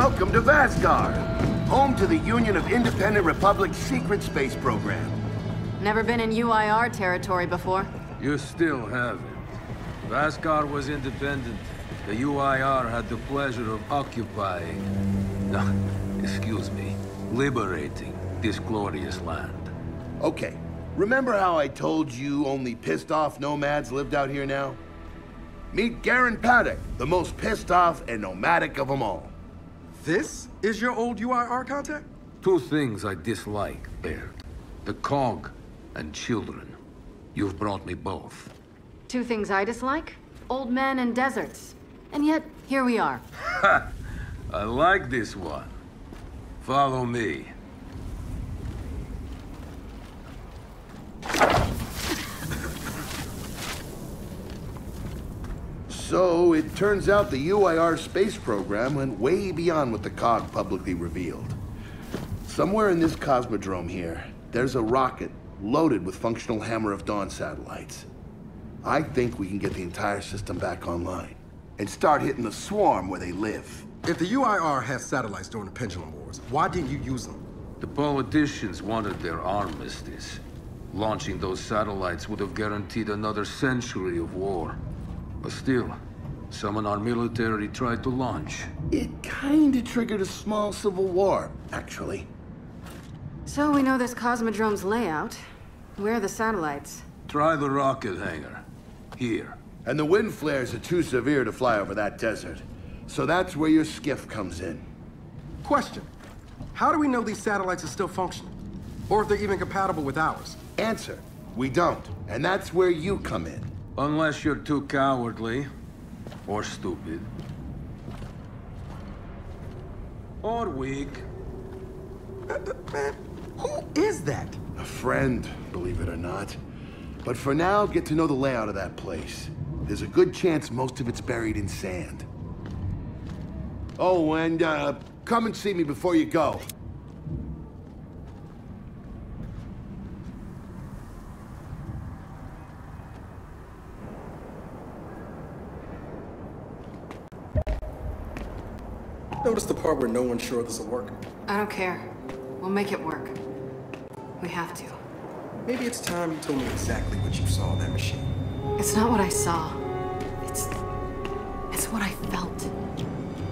Welcome to Vasgar, home to the Union of Independent Republic's secret space program. Never been in UIR territory before. You still haven't. Vasgar was independent. The UIR had the pleasure of occupying... No, excuse me, liberating this glorious land. Okay, remember how I told you only pissed-off nomads lived out here now? Meet Garen Paddock, the most pissed-off and nomadic of them all. This is your old UIR contact? Two things I dislike, Baird. The Cog and children. You've brought me both. Two things I dislike? Old men and deserts. And yet, here we are. Ha! I like this one. Follow me. So, it turns out the UIR space program went way beyond what the COG publicly revealed. Somewhere in this cosmodrome here, there's a rocket loaded with functional Hammer of Dawn satellites. I think we can get the entire system back online and start hitting the swarm where they live. If the UIR has satellites during the Pendulum Wars, why didn't you use them? The politicians wanted their armistice. Launching those satellites would have guaranteed another century of war. But still, some in our military tried to launch. It kinda triggered a small civil war, actually. So we know this Cosmodrome's layout. Where are the satellites? Try the rocket hangar. Here. And the wind flares are too severe to fly over that desert. So that's where your skiff comes in. Question. How do we know these satellites are still functional? Or if they're even compatible with ours? Answer. We don't. And that's where you come in. Unless you're too cowardly. Or stupid. Or weak. Man, who is that? A friend, believe it or not. But for now, get to know the layout of that place. There's a good chance most of it's buried in sand. Oh, and come and see me before you go. Notice the part where no one's sure this will work? I don't care. We'll make it work. We have to. Maybe it's time you told me exactly what you saw in that machine. It's not what I saw. It's what I felt.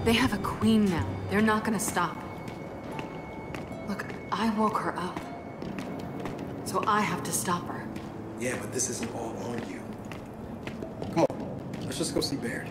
They have a queen now. They're not gonna stop. Look, I woke her up. So I have to stop her. Yeah, but this isn't all on you. Come on, let's just go see Baird.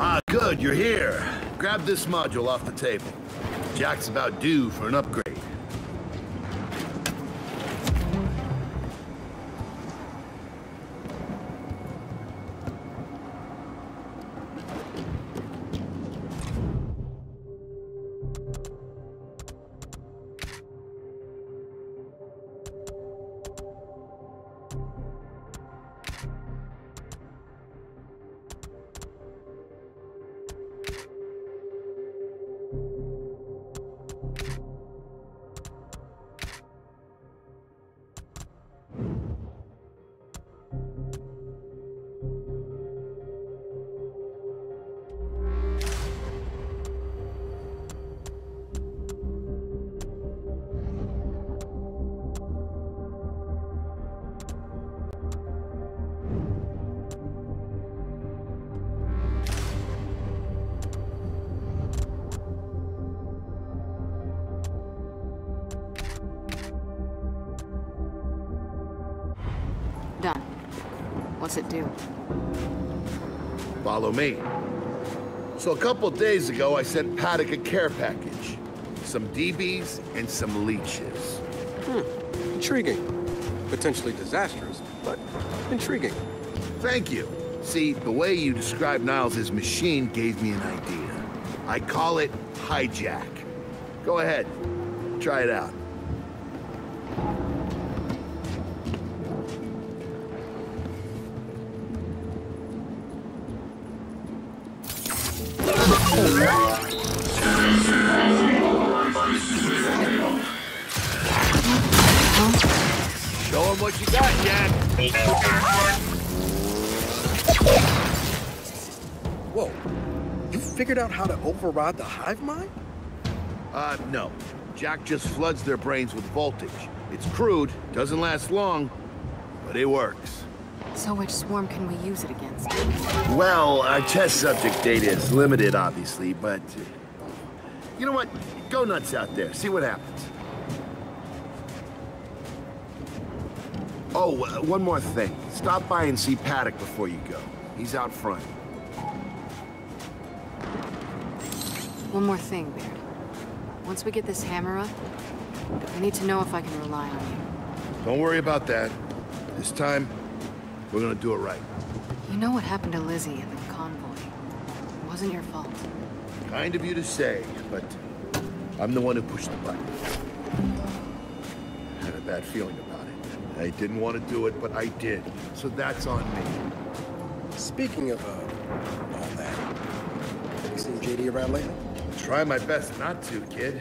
Ah, good, you're here. Grab this module off the table. Jack's about due for an upgrade. Done. What's it do? Follow me. So a couple days ago, I sent Paddock a care package. Some DBs and some leeches. Intriguing. Potentially disastrous, but intriguing. Thank you. See, the way you described Niles' machine gave me an idea. I call it hijack. Go ahead. Try it out. Show him what you got, Jack. Whoa. You figured out how to override the hive mind? No. Jack just floods their brains with voltage. It's crude, doesn't last long, but it works. So which swarm can we use it against? Well, our test subject data is limited, obviously, but... you know what? Go nuts out there. See what happens. Oh, one more thing. Stop by and see Paddock before you go. He's out front. One more thing, Baird. Once we get this hammer up, I need to know if I can rely on you. Don't worry about that. This time, we're gonna do it right. You know what happened to Lizzie in the convoy. It wasn't your fault. Kind of you to say, but I'm the one who pushed the button. I had a bad feeling about it. I didn't want to do it, but I did. So that's on me. Speaking of, all that, have you seen JD around lately? Try my best not to, kid.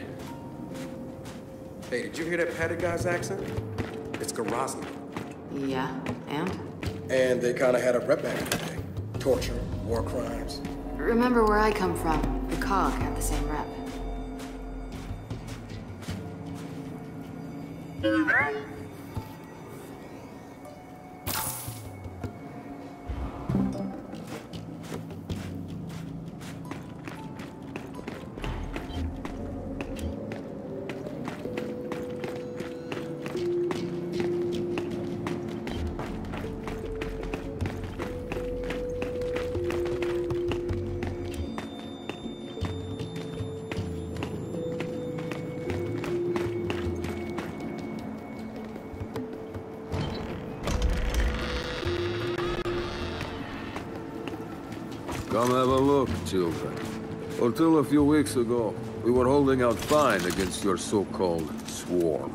Hey, did you hear that Paddock guy's accent? It's Garazzi. Yeah, and? And they kind of had a rep back in the day. Torture, war crimes. Remember where I come from. The COG had the same rep. Come have a look, children. Until a few weeks ago, we were holding out fine against your so-called swarm.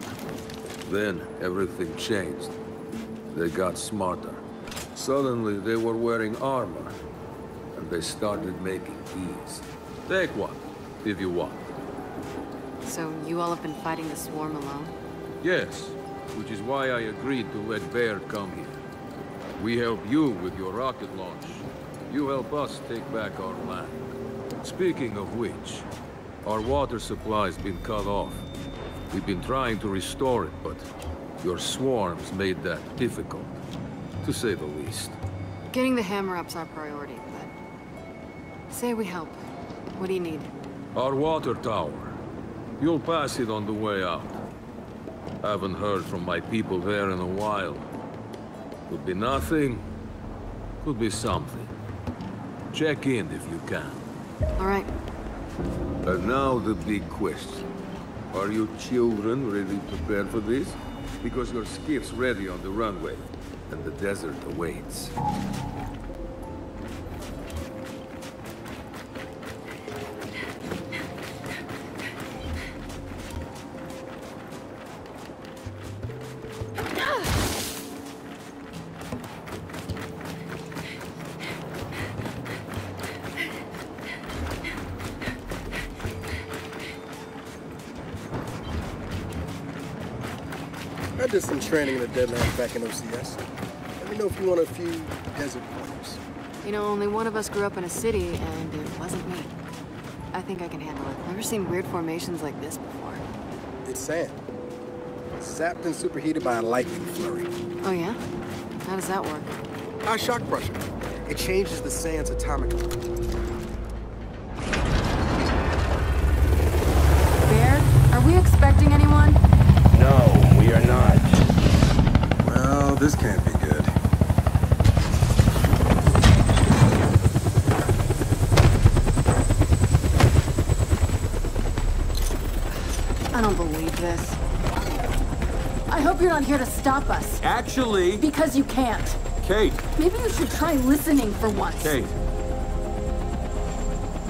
Then, everything changed. They got smarter. Suddenly, they were wearing armor. And they started making these. Take one, if you want. So you all have been fighting the swarm alone? Yes, which is why I agreed to let Baird come here. We help you with your rocket launch. You help us take back our land. Speaking of which, our water supply's been cut off. We've been trying to restore it, but your swarms made that difficult, to say the least. Getting the hammer up's our priority, but... say we help. What do you need? Our water tower. You'll pass it on the way out. Haven't heard from my people there in a while. Could be nothing, could be something. Check in if you can. All right. And now the big question. Are you children really prepared for this? Because your skiff's ready on the runway, and the desert awaits. I did some training in the Deadlands back in OCS. Let me know if you want a few desert pointers. You know, only one of us grew up in a city, and it wasn't me. I think I can handle it. Never seen weird formations like this before. It's sand. Sapped and superheated by a lightning flurry. Oh yeah? How does that work? High shock pressure. It changes the sand's atomic number. Baird, are we expecting anyone? No, we are not. Well, this can't be good. I don't believe this. I hope you're not here to stop us. Actually, Because you can't. Kate! Maybe you should try listening for once. Kate.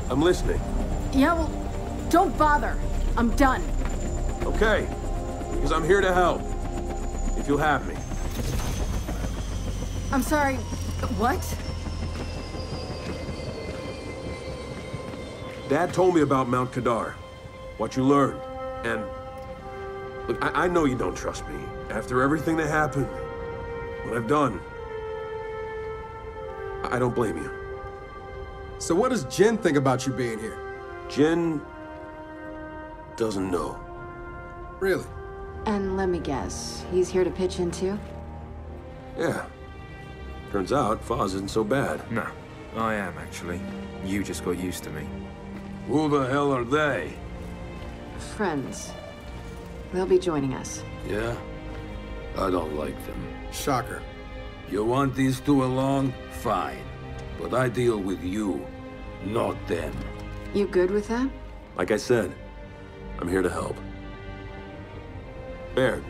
I'm listening. Yeah, well, don't bother. I'm done. Okay. Because I'm here to help. If you'll have me. I'm sorry, what? Dad told me about Mount Kadar. What you learned. And... Look, I know you don't trust me. After everything that happened, what I've done, I don't blame you. So what does Jin think about you being here? Jin doesn't know. Really? And let me guess, he's here to pitch in too? Yeah. Turns out, Foz isn't so bad. No, I am actually. You just got used to me. Who the hell are they? Friends. They'll be joining us. Yeah? I don't like them. Shocker. You want these two along? Fine. But I deal with you, not them. You good with that? Like I said, I'm here to help. Baird.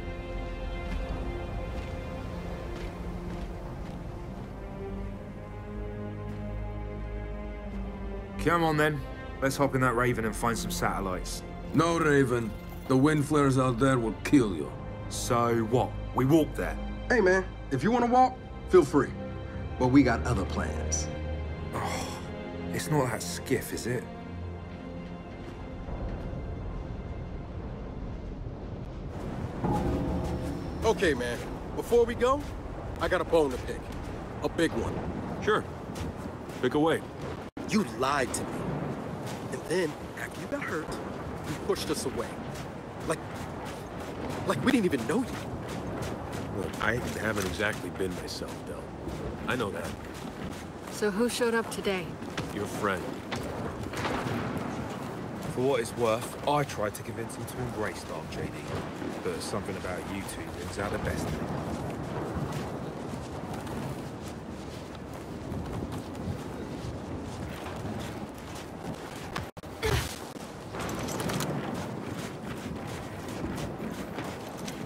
Come on then. Let's hop in that Raven and find some satellites. No, Raven. The wind flares out there will kill you. So what? We walk there. Hey man, if you want to walk, feel free. But we got other plans. Oh, it's not that skiff, is it? Okay man, before we go, I got a bone to pick. A big one. Sure. Pick away. You lied to me. And then, after you got hurt, you pushed us away. Like we didn't even know you. Look, I haven't exactly been myself, Del. I know that. So who showed up today? Your friend. For what it's worth, I tried to convince him to embrace Dark JD. But something about you two brings out the best in him.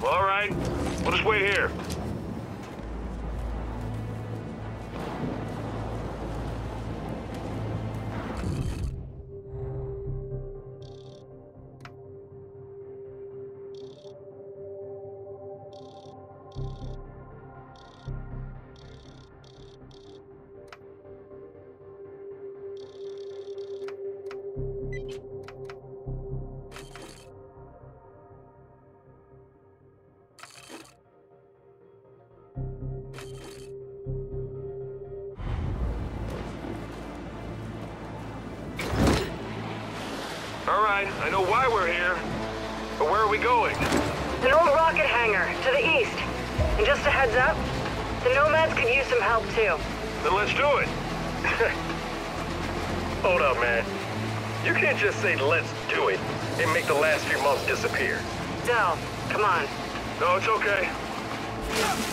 All right, we'll just wait here. All right, I know why we're here, but where are we going? An old rocket hangar, to the east. And just a heads up, the Nomads could use some help too. Then let's do it. Hold up, man. You can't just say let's do it and make the last few months disappear. Del, come on. No, it's okay.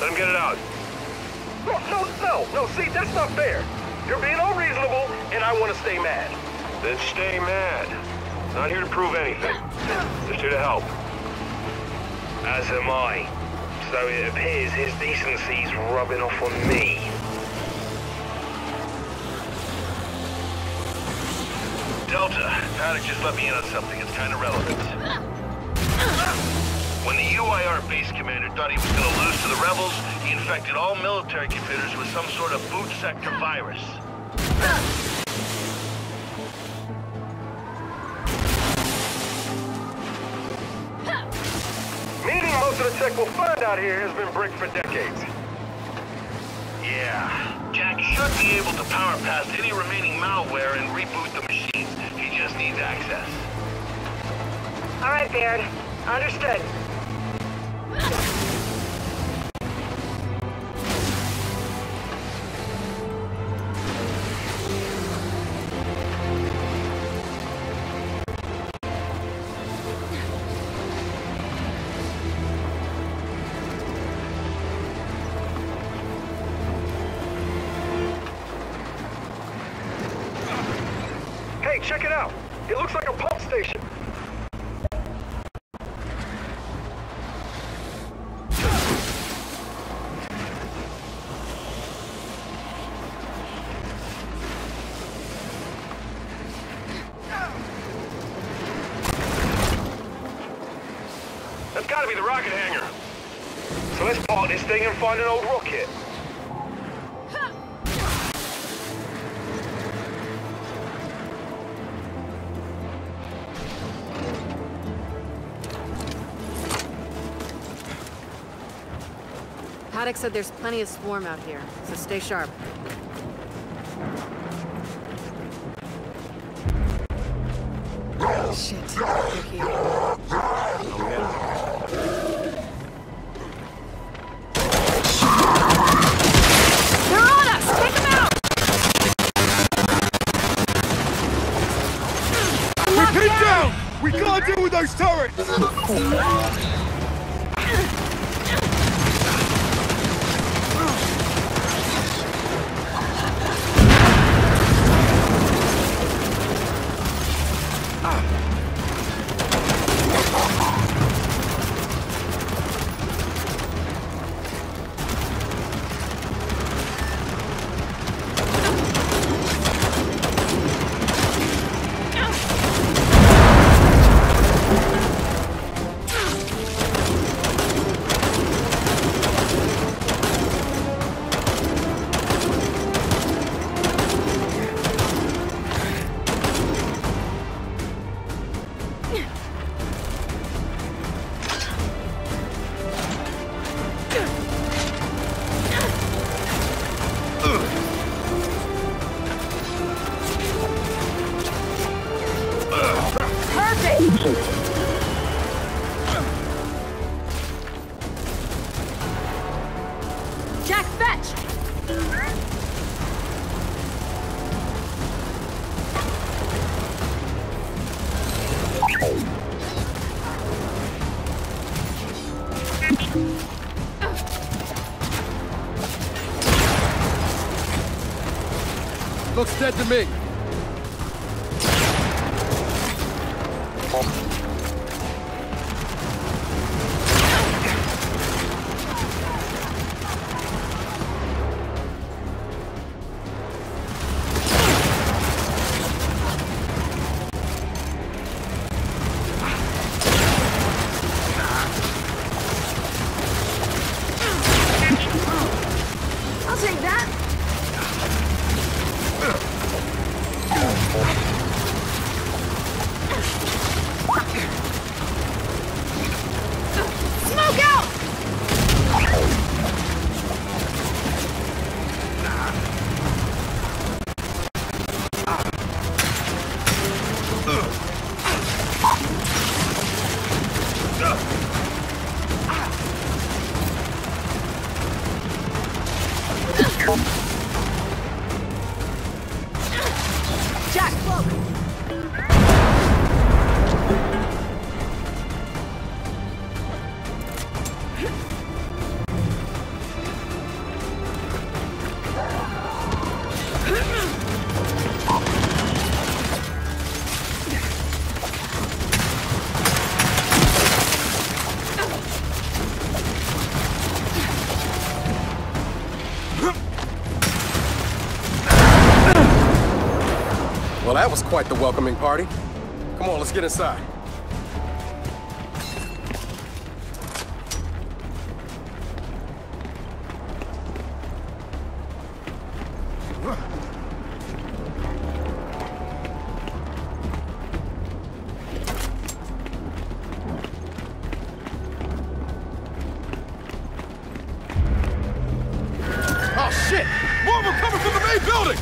Let him get it out. No, see, that's not fair. You're being unreasonable, and I want to stay mad. Then stay mad. Not here to prove anything. Just here to help. As am I. So it appears his decency's rubbing off on me. Delta, Paddock just let me in on something that's kind of relevant. When the UIR base commander thought he was going to lose to the rebels, he infected all military computers with some sort of boot sector virus. Meaning most of the tech we'll find out here has been bricked for decades. Yeah, Jack should be able to power past any remaining malware and reboot the machines. He just needs access. All right, Baird. Understood. Hey, check it out. It looks like a pump station. Oh, this thing and find an old rocket. Paddock said there's plenty of swarm out here, so stay sharp. Shit, they're here. They're on us! Take them out! We're pinned down! We can't deal with those turrets! Jack, fetch! Looks dead to me. I'll take that! Smoke out! Jack, cloak! Well, that was quite the welcoming party. Come on, let's get inside. Oh shit! More of them coming from the main building!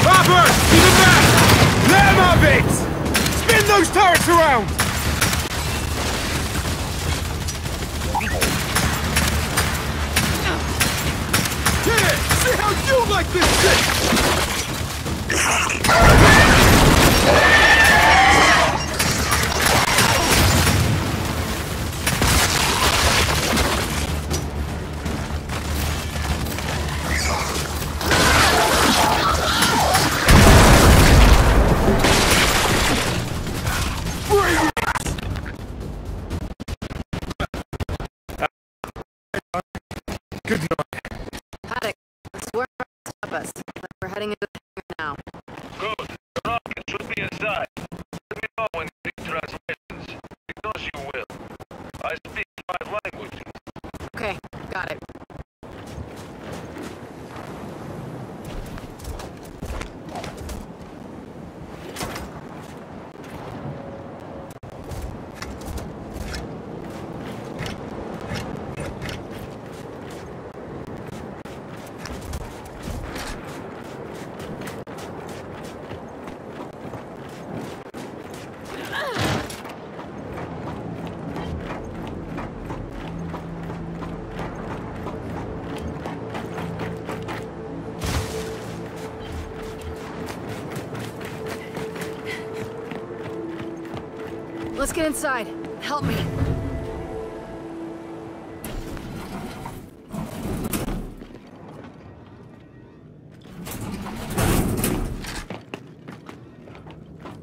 Robert! Keep it back! Let him have it! Spin those turrets around! Get it! See how you like this shit! Good night. Paddock, the swarm stop us. We're heading into the hangar now. Good. The rocket should be inside. Let me know when you need translations. Because you will. I speak Let's get inside. Help me.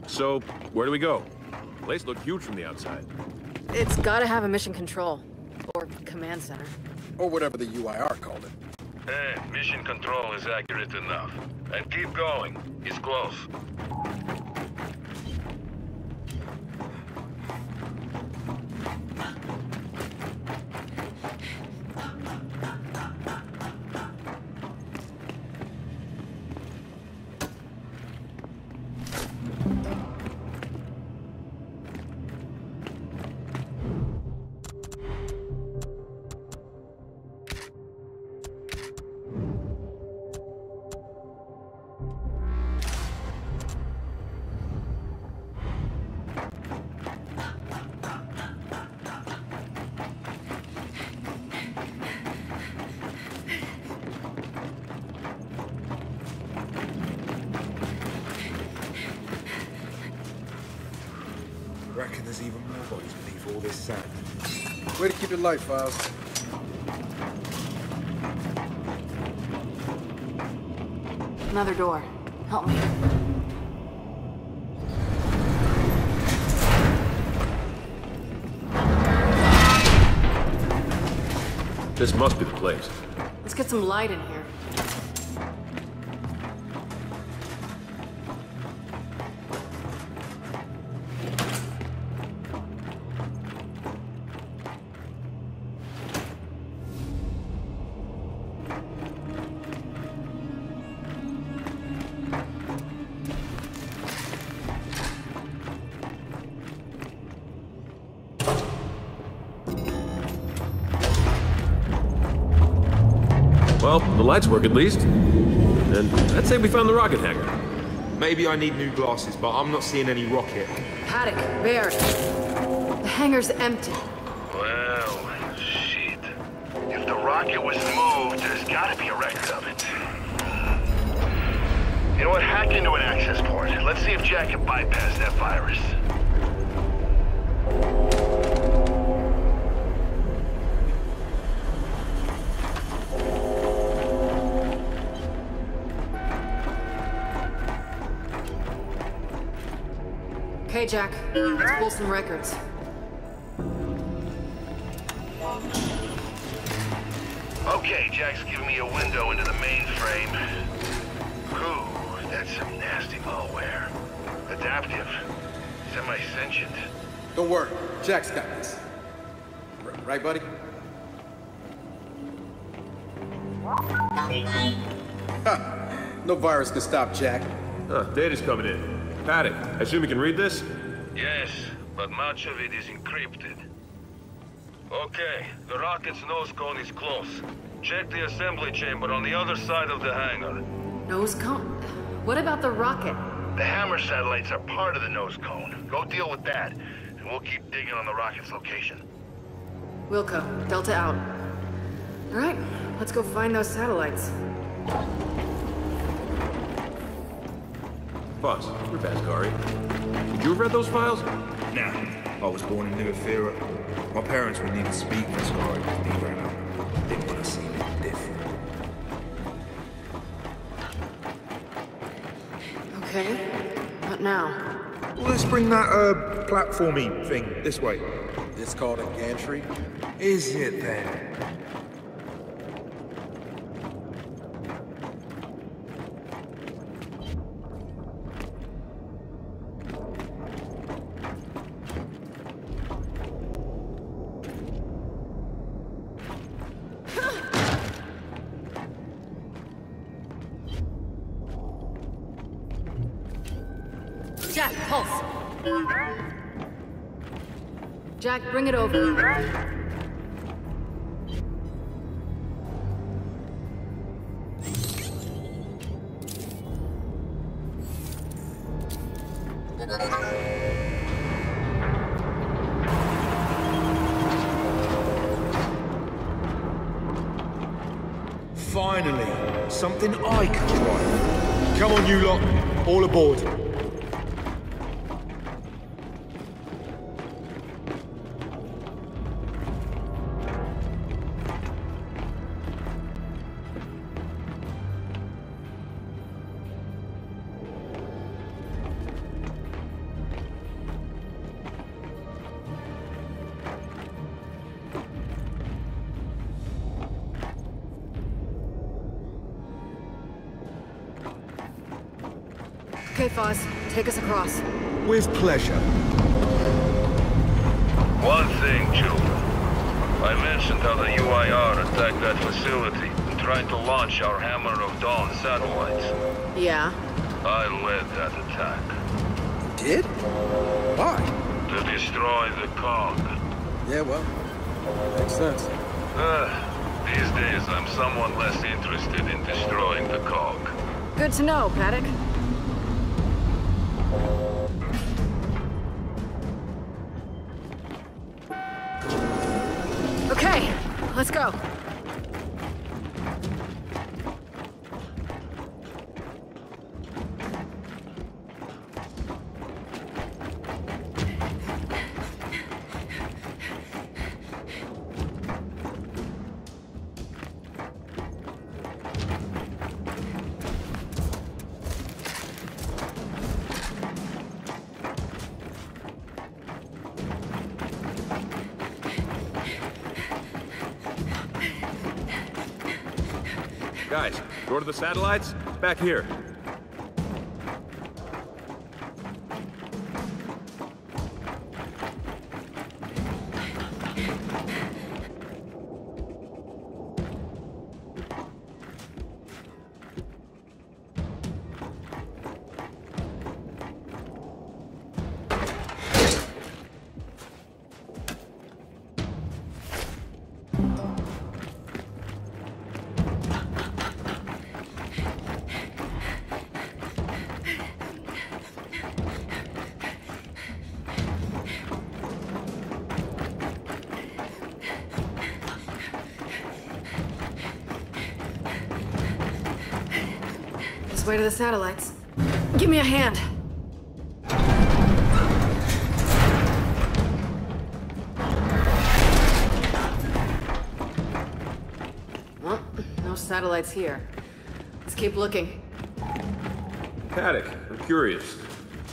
So, where do we go? The place looked huge from the outside. It's gotta have a mission control. Or command center. Or whatever the UIR called it. Hey, mission control is accurate enough. And keep going. It's close. Reckon there's even more bodies beneath all this sand. Way to keep it light, Files. Another door. Help me. This must be the place. Let's get some light in here. Well, the lights work at least. And I'd say we found the rocket hangar. Maybe I need new glasses, but I'm not seeing any rocket. Paddock, Baird. The hangar's empty. Well, shit. If the rocket was moved, there's gotta be a record of it. You know what? Hack into an access port. Let's see if Jack can bypass that virus. Okay, Jack. Let's pull some records. Okay, Jack's giving me a window into the mainframe. Ooh, that's some nasty malware. Adaptive. Semi-sentient. Don't worry, Jack's got this. Right, buddy? Ha! No virus can stop Jack. Data's coming in. Paddock, I assume you can read this? Yes, but much of it is encrypted. Okay, the rocket's nose cone is close. Check the assembly chamber on the other side of the hangar. Nose cone? What about the rocket? The hammer satellites are part of the nose cone. Go deal with that, and we'll keep digging on the rocket's location. Wilco, Delta out. All right, let's go find those satellites. Boss, you're Vasgari. Did you have read those files? Nah, I was born in New Ethera. My parents wouldn't even speak Vasgari with me growing up. Didn't want to see me different. Okay, what now? Well, let's bring that, platformy thing this way. It's called a gantry. Is it then? Jack, pulse. Jack, bring it over. Finally, something I can try. Come on, you lot. All aboard. Okay, Foz. Take us across. With pleasure. One thing, children. I mentioned how the UIR attacked that facility and tried to launch our Hammer of Dawn satellites. Yeah? I led that attack. Did? Why? To destroy the cog. Yeah, well, makes sense. These days I'm somewhat less interested in destroying the cog. Good to know, Paddock. Okay, let's go. Guys, door to the satellites? Back here. This way to the satellites. Give me a hand. Well, no satellites here. Let's keep looking. Paddock, I'm curious.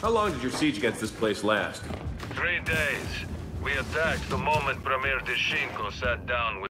How long did your siege against this place last? 3 days. We attacked the moment Premier Deshinko sat down with